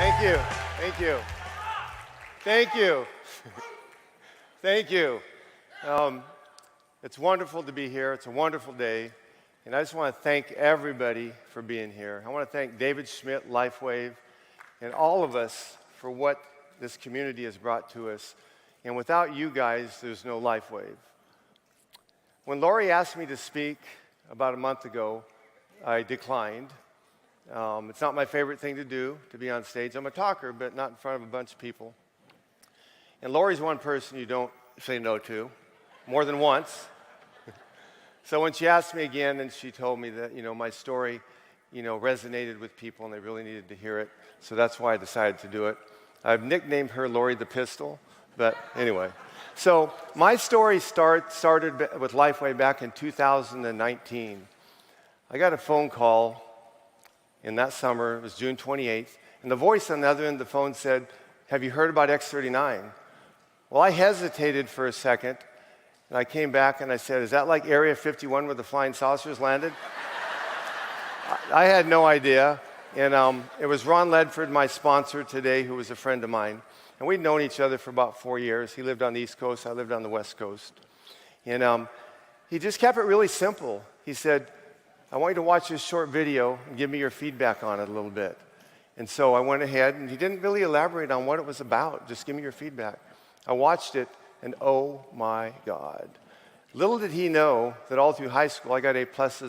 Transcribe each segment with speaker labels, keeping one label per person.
Speaker 1: Thank you. Thank you. Thank you. Thank you. It's wonderful to be here. It's a wonderful day. And I just want to thank everybody for being here. I want to thank David Schmidt, Lifewave, and all of us for what this community has brought to us. And without you guys, there's no Lifewave. When Lori asked me to speak about a month ago, I declined. It's not my favorite thing to do, to be on stage. I'm a talker, but not in front of a bunch of people. And Lori's one person you don't say no to, more than once. So when she asked me again, and she told me that, my story, resonated with people, and they really needed to hear it. So that's why I decided to do it. I've nicknamed her Lori the Pistol, but anyway. So my story started with Lifeway back in 2019. I got a phone call in that summer. It was June 28th, and the voice on the other end of the phone said, "Have you heard about X39? Well, I hesitated for a second, and I came back and I said, "Is that like Area 51 where the flying saucers landed?" I had no idea, and it was Ron Ledford, my sponsor today, who was a friend of mine, and we'd known each other for about 4 years. He lived on the East Coast, I lived on the West Coast, and he just kept it really simple. He said, "I want you to watch this short video and give me your feedback on it a little bit." And so I went ahead, and he didn't really elaborate on what it was about. Just give me your feedback. I watched it, and oh my God. Little did he know that all through high school, I got A+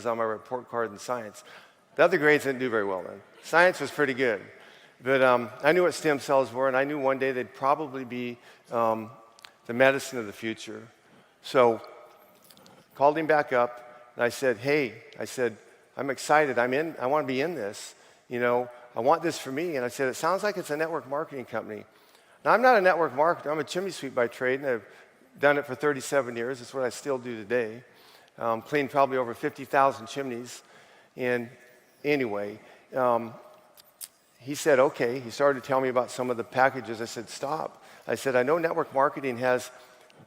Speaker 1: on my report card in science. The other grades didn't do very well then. Science was pretty good. But I knew what stem cells were, and I knew one day they'd probably be the medicine of the future. So called him back up. And I said, "Hey," I said, "I'm excited. I want to be in this. I want this for me." And I said, "It sounds like it's a network marketing company." Now, I'm not a network marketer. I'm a chimney sweep by trade, and I've done it for 37 years. It's what I still do today. Cleaned probably over 50,000 chimneys. And anyway, he said, okay. He started to tell me about some of the packages. I said, "Stop." I said, "I know network marketing has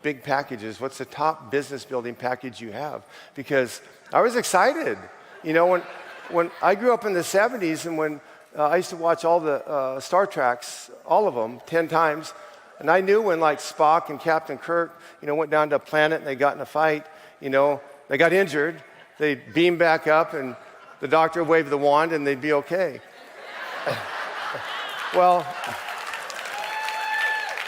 Speaker 1: big packages. What's the top business building package you have?" Because I was excited. When I grew up in the 70s, and when I used to watch all the Star Treks, all of them, 10 times, and I knew when like Spock and Captain Kirk, went down to a planet and they got in a fight, they got injured, they'd beam back up and the doctor would wave the wand and they'd be okay. Well,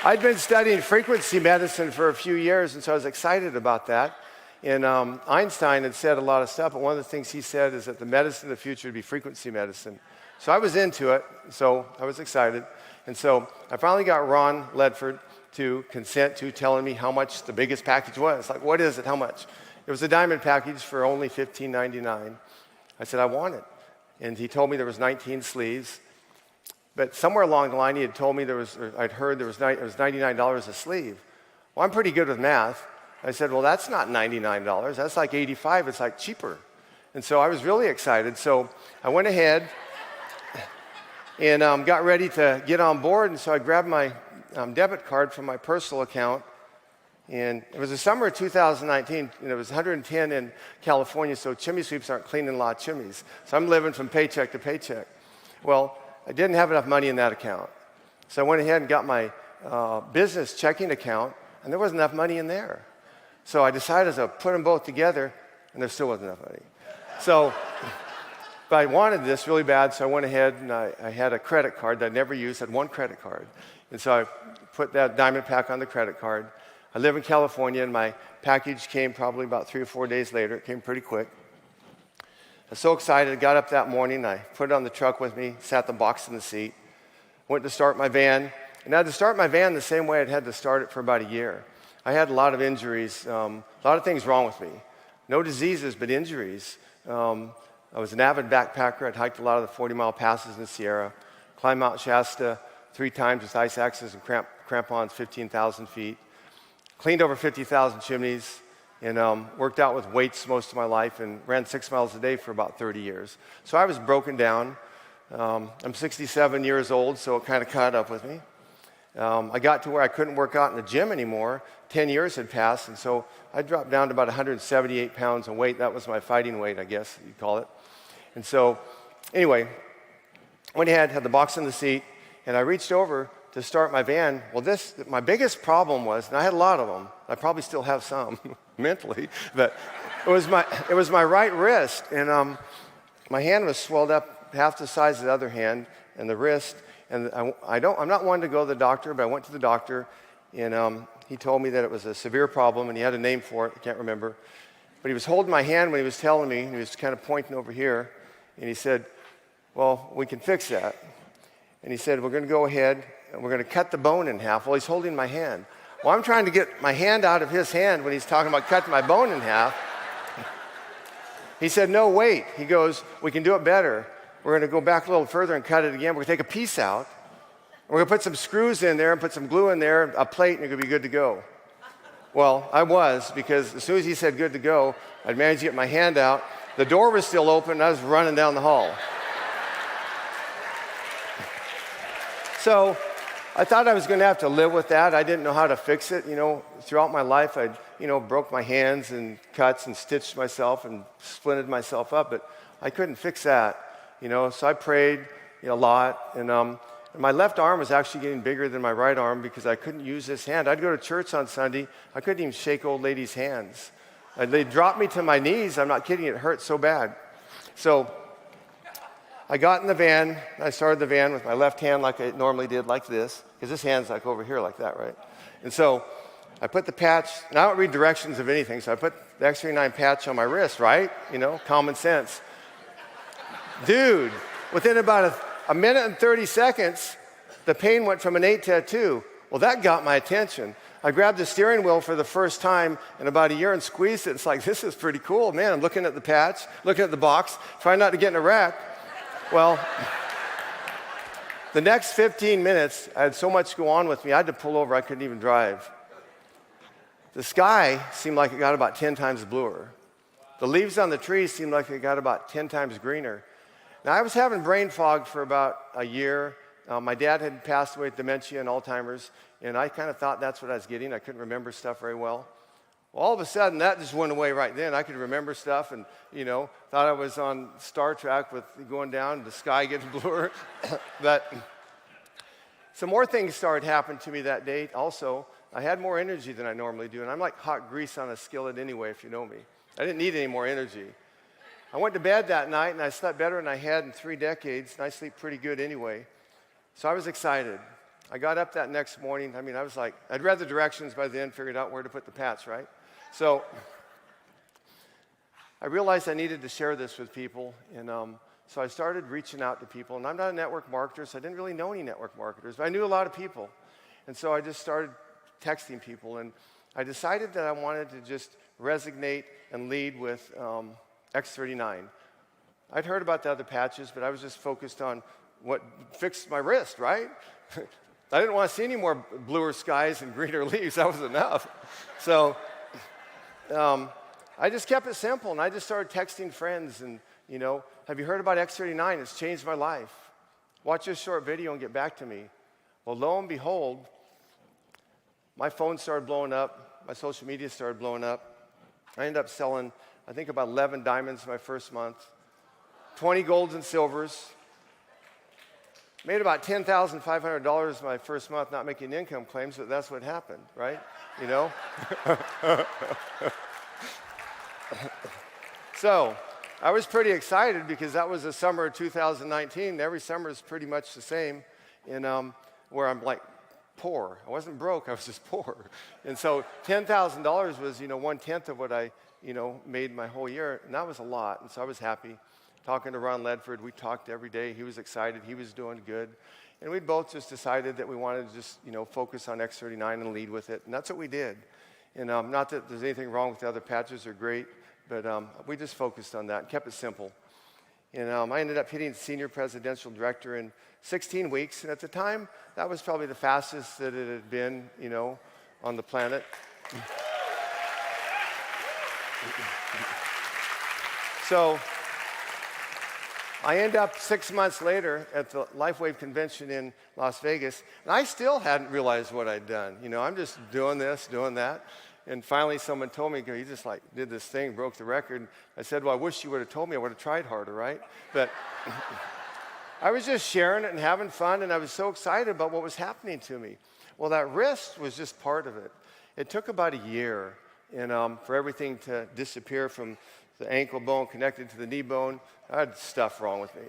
Speaker 1: I'd been studying frequency medicine for a few years, and so I was excited about that. And Einstein had said a lot of stuff, but one of the things he said is that the medicine of the future would be frequency medicine. So I was into it, so I was excited. And so I finally got Ron Ledford to consent to telling me how much the biggest package was. Like, what is it? How much? It was a diamond package for only $15.99. I said, "I want it." And he told me there was 19 sleeves. But somewhere along the line, he had told me I'd heard it was $99 a sleeve. Well, I'm pretty good with math. I said, "Well, that's not $99. That's like $85. It's like cheaper." And so I was really excited. So I went ahead and got ready to get on board. And so I grabbed my debit card from my personal account. And it was the summer of 2019, and it was 110 in California, so chimney sweeps aren't cleaning a lot of chimneys. So I'm living from paycheck to paycheck. Well, I didn't have enough money in that account. So I went ahead and got my business checking account, and there wasn't enough money in there. So I decided to put them both together, and there still wasn't enough money. So, but I wanted this really bad, so I went ahead and I had a credit card that I never used, had one credit card. And so I put that diamond pack on the credit card. I live in California, and my package came probably about 3 or 4 days later. It came pretty quick. I was so excited. I got up that morning. I put it on the truck with me, sat the box in the seat, went to start my van. And I had to start my van the same way I'd had to start it for about a year. I had a lot of injuries, a lot of things wrong with me. No diseases, but injuries. I was an avid backpacker. I'd hiked a lot of the 40-mile passes in the Sierra, climbed Mount Shasta 3 times with ice axes and crampons, 15,000 feet, cleaned over 50,000 chimneys, and worked out with weights most of my life and ran 6 miles a day for about 30 years. So I was broken down. I'm 67 years old, so it kind of caught up with me. I got to where I couldn't work out in the gym anymore. 10 years had passed, and so I dropped down to about 178 pounds in weight. That was my fighting weight, I guess you'd call it. And so, anyway, went ahead, had the box in the seat, and I reached over to start my van. Well, my biggest problem was, and I had a lot of them. I probably still have some mentally, but it was my right wrist, and my hand was swelled up half the size of the other hand, and the wrist. And I'm not one to go to the doctor, but I went to the doctor, and he told me that it was a severe problem, and he had a name for it. I can't remember. But he was holding my hand when he was telling me, and he was kind of pointing over here, and he said, well, we can fix that. And he said, we're going to go ahead, and we're going to cut the bone in half. Well, he's holding my hand. Well, I'm trying to get my hand out of his hand when he's talking about cutting my bone in half. He said, no, wait. He goes, we can do it better. We're going to go back a little further and cut it again. We're going to take a piece out. We're going to put some screws in there and put some glue in there, a plate, and you're going to be good to go. Well, I was, because as soon as he said good to go, I'd managed to get my hand out. The door was still open, and I was running down the hall. So I thought I was going to have to live with that. I didn't know how to fix it. Throughout my life, I'd, broke my hands and cuts and stitched myself and splinted myself up, but I couldn't fix that. So I prayed a lot, and my left arm was actually getting bigger than my right arm because I couldn't use this hand. I'd go to church on Sunday. I couldn't even shake old ladies' hands. They dropped me to my knees. I'm not kidding. It hurt so bad. So I got in the van. I started the van with my left hand like I normally did, like this, because this hand's like over here like that, right? And so I put the patch, and I don't read directions of anything, so I put the X39 patch on my wrist, right? Common sense. Dude, within about a minute and 30 seconds, the pain went from an 8 to a 2. Well, that got my attention. I grabbed the steering wheel for the first time in about a year and squeezed it. It's like, this is pretty cool. Man, I'm looking at the patch, looking at the box, trying not to get in a wreck. Well, the next 15 minutes, I had so much go on with me, I had to pull over. I couldn't even drive. The sky seemed like it got about 10 times bluer. The leaves on the trees seemed like they got about 10 times greener. Now, I was having brain fog for about a year. My dad had passed away with dementia and Alzheimer's, and I kind of thought that's what I was getting. I couldn't remember stuff very well. Well, all of a sudden, that just went away right then. I could remember stuff and, thought I was on Star Trek with going down, the sky getting bluer. But some more things started happening to me that day also. I had more energy than I normally do, and I'm like hot grease on a skillet anyway, if you know me. I didn't need any more energy. I went to bed that night, and I slept better than I had in 3 decades, and I sleep pretty good anyway. So I was excited. I got up that next morning. I was like, I'd read the directions by then, figured out where to put the patch, right? So I realized I needed to share this with people, and so I started reaching out to people. And I'm not a network marketer, so I didn't really know any network marketers, but I knew a lot of people. And so I just started texting people, and I decided that I wanted to just resonate and lead with X39. I'd heard about the other patches, but I was just focused on what fixed my wrist, right? I didn't want to see any more bluer skies and greener leaves. That was enough. So I just kept it simple, and I just started texting friends and, have you heard about X39? It's changed my life. Watch this short video and get back to me. Well, lo and behold, my phone started blowing up. My social media started blowing up. I ended up selling, I think, about 11 diamonds my first month, 20 golds and silvers. Made about $10,500 my first month not making income claims, but that's what happened, right? So I was pretty excited because that was the summer of 2019. Every summer is pretty much the same, and where I'm like poor. I wasn't broke, I was just poor. And so $10,000 was, 1/10 of what I, made my whole year, and that was a lot. And so I was happy. Talking to Ron Ledford, we talked every day. He was excited. He was doing good. And we both just decided that we wanted to just, focus on X39 and lead with it. And that's what we did. And not that there's anything wrong with the other patches. They're great. But we just focused on that and kept it simple. And I ended up hitting senior presidential director in 16 weeks. And at the time, that was probably the fastest that it had been, on the planet. So I end up 6 months later at the Lifewave convention in Las Vegas, and I still hadn't realized what I'd done. I'm just doing this, doing that. And finally someone told me, you just did this thing, broke the record. I said, well, I wish you would have told me. I would have tried harder, right? But I was just sharing it and having fun, and I was so excited about what was happening to me. Well, that wrist was just part of it. It took about a year for everything to disappear from the ankle bone connected to the knee bone. I had stuff wrong with me.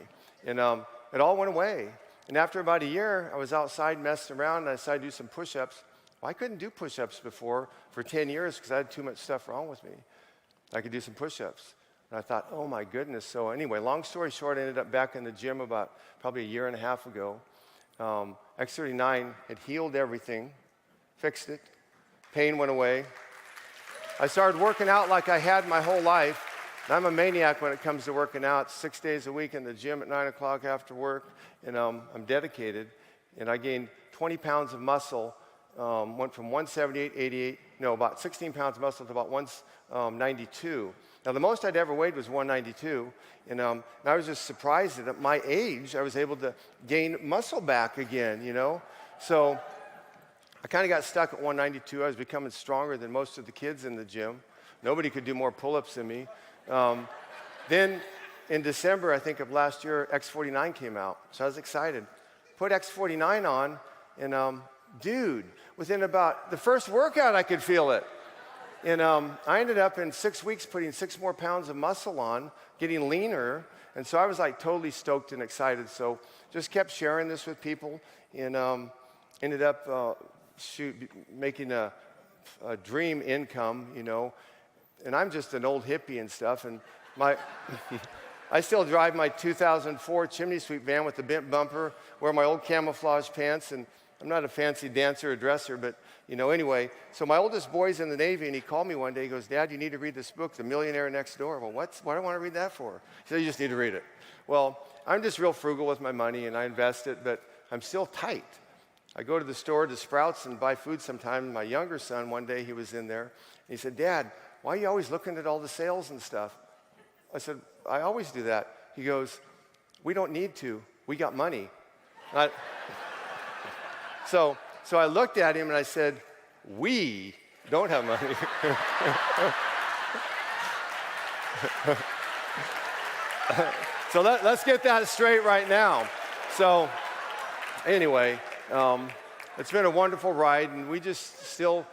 Speaker 1: And it all went away. And after about a year, I was outside messing around, and I decided to do some push-ups. Well, I couldn't do push-ups before for 10 years because I had too much stuff wrong with me. I could do some push-ups. And I thought, oh my goodness. So anyway, long story short, I ended up back in the gym about probably a year and a half ago. X39 had healed everything, fixed it. Pain went away. I started working out like I had my whole life. And I'm a maniac when it comes to working out. 6 days a week in the gym at 9 o'clock after work. And I'm dedicated. And I gained 20 pounds of muscle. Went from 178, about 16 pounds of muscle to about 192. Now, the most I'd ever weighed was 192, and I was just surprised that at my age, I was able to gain muscle back again, So I kind of got stuck at 192. I was becoming stronger than most of the kids in the gym. Nobody could do more pull-ups than me. Then in December, I think, of last year, X39 came out, so I was excited. Put X49 on, and dude, within about the first workout, I could feel it. And I ended up in 6 weeks putting 6 more pounds of muscle on, getting leaner. And so I was like totally stoked and excited. So just kept sharing this with people and ended up making a dream income, And I'm just an old hippie and stuff. And I still drive my 2004 chimney sweep van with the bent bumper, wear my old camouflage pants, and I'm not a fancy dancer or dresser, but, anyway. So my oldest boy's in the Navy, and he called me one day. He goes, Dad, you need to read this book, The Millionaire Next Door. Well, what do I want to read that for? He said, you just need to read it. Well, I'm just real frugal with my money, and I invest it, but I'm still tight. I go to the store, to Sprouts, and buy food sometimes. My younger son, one day, he was in there, and he said, Dad, why are you always looking at all the sales and stuff? I said, I always do that. He goes, we don't need to. We got money. So I looked at him and I said, we don't have money. So let's get that straight right now. So anyway, it's been a wonderful ride, and we just still,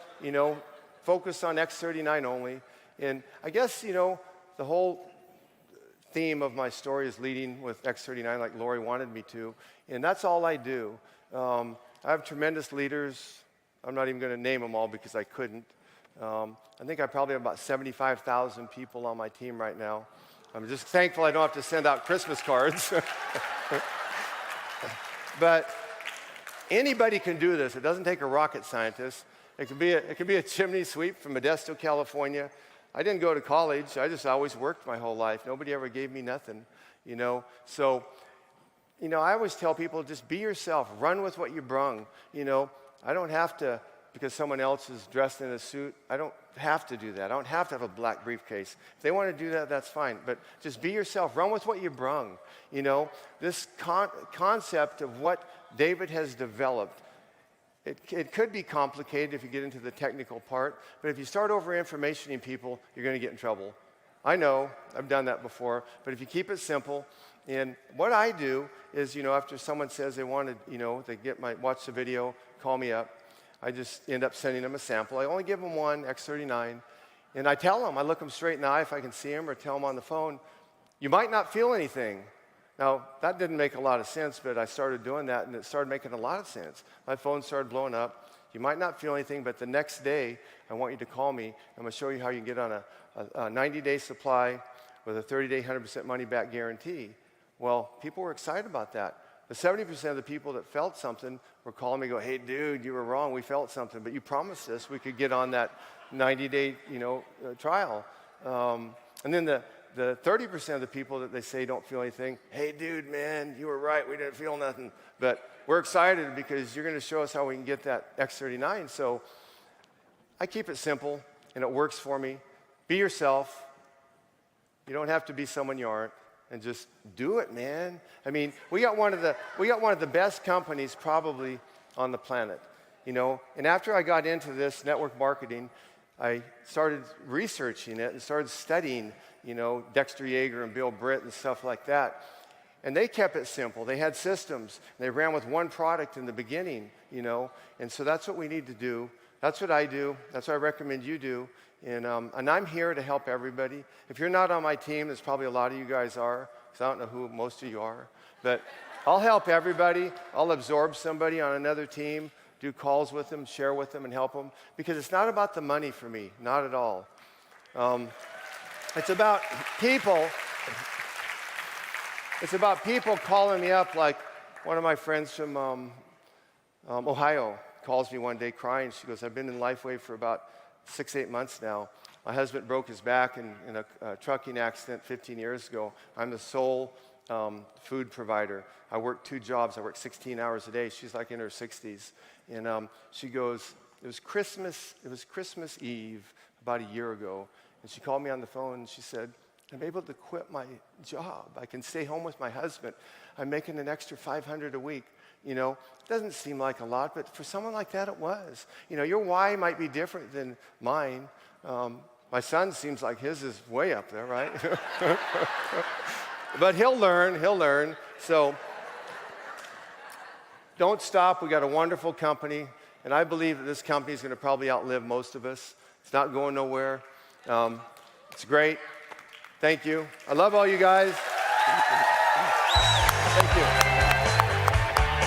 Speaker 1: focus on X39 only. And I guess, the whole theme of my story is leading with X39 like Lori wanted me to, and that's all I do. I have tremendous leaders. I'm not even going to name them all because I couldn't. I think I probably have about 75,000 people on my team right now. I'm just thankful I don't have to send out Christmas cards. But anybody can do this. It doesn't take a rocket scientist. It could be a chimney sweep from Modesto, California. I didn't go to college. I just always worked my whole life. Nobody ever gave me nothing, So, I always tell people, just be yourself. Run with what you brung. I don't have to, because someone else is dressed in a suit, I don't have to do that. I don't have to have a black briefcase. If they want to do that, that's fine. But just be yourself. Run with what you brung. This concept of what David has developed, it could be complicated if you get into the technical part, but if you start over-informationing people, you're going to get in trouble. I know, I've done that before, but if you keep it simple, and what I do is, after someone says they want to, they watch the video, call me up, I just end up sending them a sample. I only give them one, X39, and I tell them, I look them straight in the eye if I can see them, or tell them on the phone, you might not feel anything. Now, that didn't make a lot of sense, but I started doing that, and it started making a lot of sense. My phone started blowing up. You might not feel anything, but the next day, I want you to call me. I'm going to show you how you can get on a 90-day supply with a 30-day, 100% money-back guarantee. Well, people were excited about that. But 70% of the people that felt something were calling me, go, hey, dude, you were wrong. We felt something, but you promised us we could get on that 90-day, trial. And then the 30% of the people that they say don't feel anything, hey, dude, man, you were right. We didn't feel nothing. But we're excited because you're going to show us how we can get that X39. So I keep it simple, and it works for me. Be yourself. You don't have to be someone you aren't. And just do it, man. I mean, we got one of the best companies probably on the planet, And after I got into this network marketing, I started researching it and started studying, Dexter Yeager and Bill Britt and stuff like that. And they kept it simple. They had systems. They ran with one product in the beginning, you know. And so that's what we need to do. That's what I do. That's what I recommend you do. And I'm here to help everybody. If you're not on my team, there's probably a lot of you guys are, because I don't know who most of you are. But I'll help everybody. I'll absorb somebody on another team, do calls with them, share with them, and help them. Because it's not about the money for me, not at all. It's about people. It's about people calling me up, like one of my friends from Ohio calls me one day crying. She goes, I've been in Lifewave for about 6-8 months now. My husband broke his back in a trucking accident 15 years ago. I'm the sole food provider. I work 2 jobs. I work 16 hours a day. She's like in her 60s. And she goes, it was Christmas Eve about a year ago. And she called me on the phone and she said, I'm able to quit my job. I can stay home with my husband. I'm making an extra $500 a week. You know, it doesn't seem like a lot, but for someone like that, it was. You know, your why might be different than mine. My son seems like his is way up there, right? But he'll learn. So don't stop. We got a wonderful company, and I believe that this company is going to probably outlive most of us. It's not going nowhere. It's great. Thank you. I love all you guys.